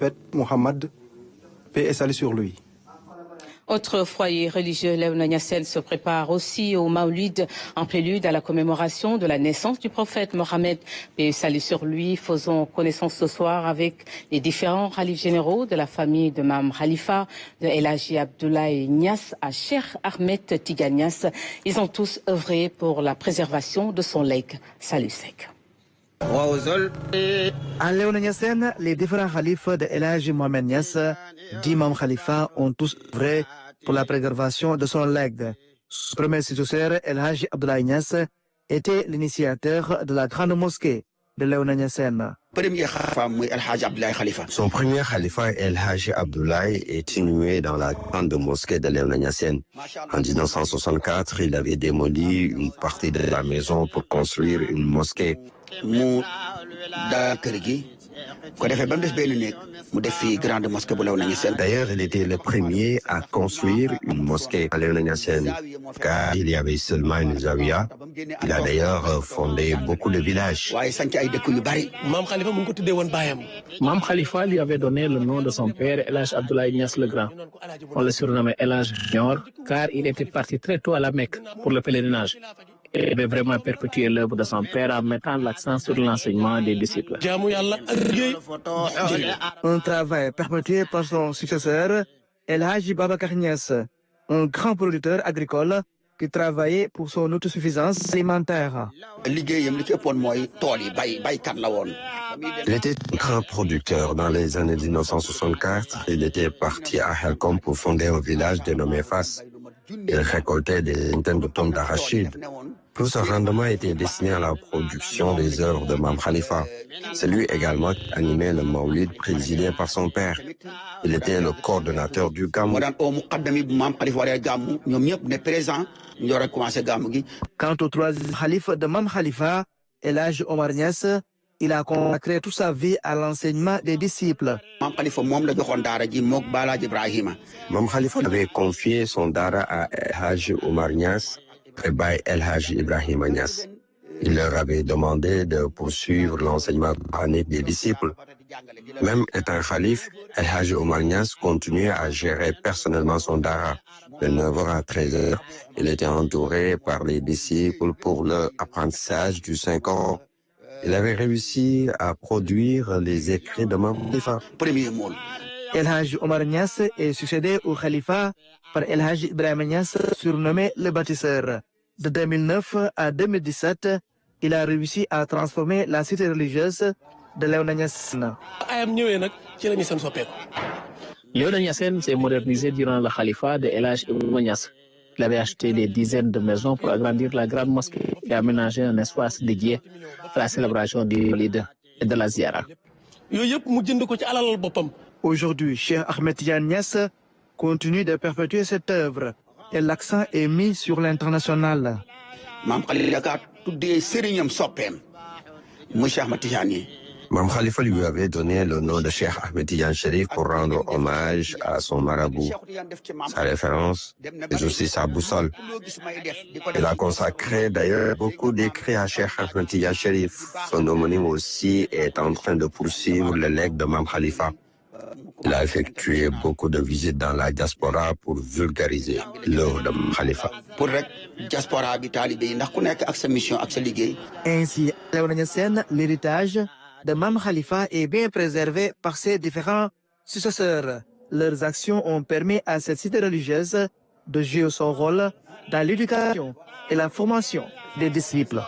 Prophète Mohammed, paix et salut sur lui. Autre foyer religieux, Léona Niassène se prépare aussi au Maoulid en prélude à la commémoration de la naissance du prophète Mohammed. Paix et salut sur lui. Faisons connaissance ce soir avec les différents khalifes généraux de la famille de Mam Khalifa, de El Hadji Abdoulaye Niass à Cheikh Ahmed Tidiane Niass. Ils ont tous œuvré pour la préservation de son legs. Salut Sek. À Léona Niassène, les différents khalifes de El Hadji Mohamed Niass, d'Imam Khalifa, ont tous œuvré pour la préservation de son legs. Son premier successeur, El Hadji Abdoulaye Niass, était l'initiateur de la grande mosquée de Léona Niassène. Son premier khalifa, El Hadji Abdoulaye, est inhumé dans la grande mosquée de Léona Niassène. En 1964, il avait démoli une partie de la maison pour construire une mosquée. D'ailleurs, il était le premier à construire une mosquée à Léona Niassène, car il y avait seulement une zawiya. Il a d'ailleurs fondé beaucoup de villages. Mam Khalifa lui avait donné le nom de son père, El Hadji Abdoulaye Niass le Grand. On le surnommait El Hadji Junior, car il était parti très tôt à la Mecque pour le pèlerinage. Il avait vraiment perpétué l'œuvre de son père en mettant l'accent sur l'enseignement des disciples. Un travail perpétué par son successeur, El Hadji Babacar Niass, un grand producteur agricole qui travaillait pour son autosuffisance alimentaire. Il était un grand producteur. Dans les années 1964, il était parti à Helcom pour fonder un village dénommé Fas. Il récoltait des centaines de tonnes d'arachides. Tout ce rendement était destiné à la production des œuvres de Mam Khalifa. C'est lui également qui animait le Maoulid présidé par son père. Il était le coordonnateur du Gamou. Quant au troisième khalife de Mam Khalifa, El Hadji Omar Niass, il a consacré toute sa vie à l'enseignement des disciples. Mam Khalifa avait confié son dara à El Hadji Omar Niass et Baye El Hadji Ibrahima Niass. Il leur avait demandé de poursuivre l'enseignement coranique des disciples. Même étant khalife, El Hadji Omar Niass continuait à gérer personnellement son dara. De 9h à 13h, il était entouré par les disciples pour l'apprentissage du Saint-Coran. Il avait réussi à produire les écrits de Mam Khalifa. El Hadji Omar Niass est succédé au khalifa par El Hadji Ibrahima Niass, surnommé le bâtisseur. De 2009 à 2017, il a réussi à transformer la cité religieuse de Léona Niassène. Léona Niassène s'est modernisé durant le khalifa de El Hadji Ibrahima Niass. Il avait acheté des dizaines de maisons pour agrandir la grande mosquée et aménager un espace dédié à la célébration du Maoulid et de la Ziara. Aujourd'hui, Cheikh Ahmed Tidiane Niass continue de perpétuer cette œuvre et l'accent est mis sur l'international. Mam Khalifa lui avait donné le nom de Cheikh Ahmed Tidiane Chérif pour rendre hommage à son marabout, sa référence, mais aussi sa boussole. Il a consacré d'ailleurs beaucoup d'écrits à Cheikh Ahmed Tidiane Chérif. Son homonyme aussi est en train de poursuivre le legs de Mam Khalifa. Il a effectué beaucoup de visites dans la diaspora pour vulgariser l'œuvre de Mam Khalifa. Ainsi, à Léona Niassène, l'héritage de Mam Khalifa est bien préservé par ses différents successeurs. Leurs actions ont permis à cette cité religieuse de jouer son rôle dans l'éducation et la formation des disciples.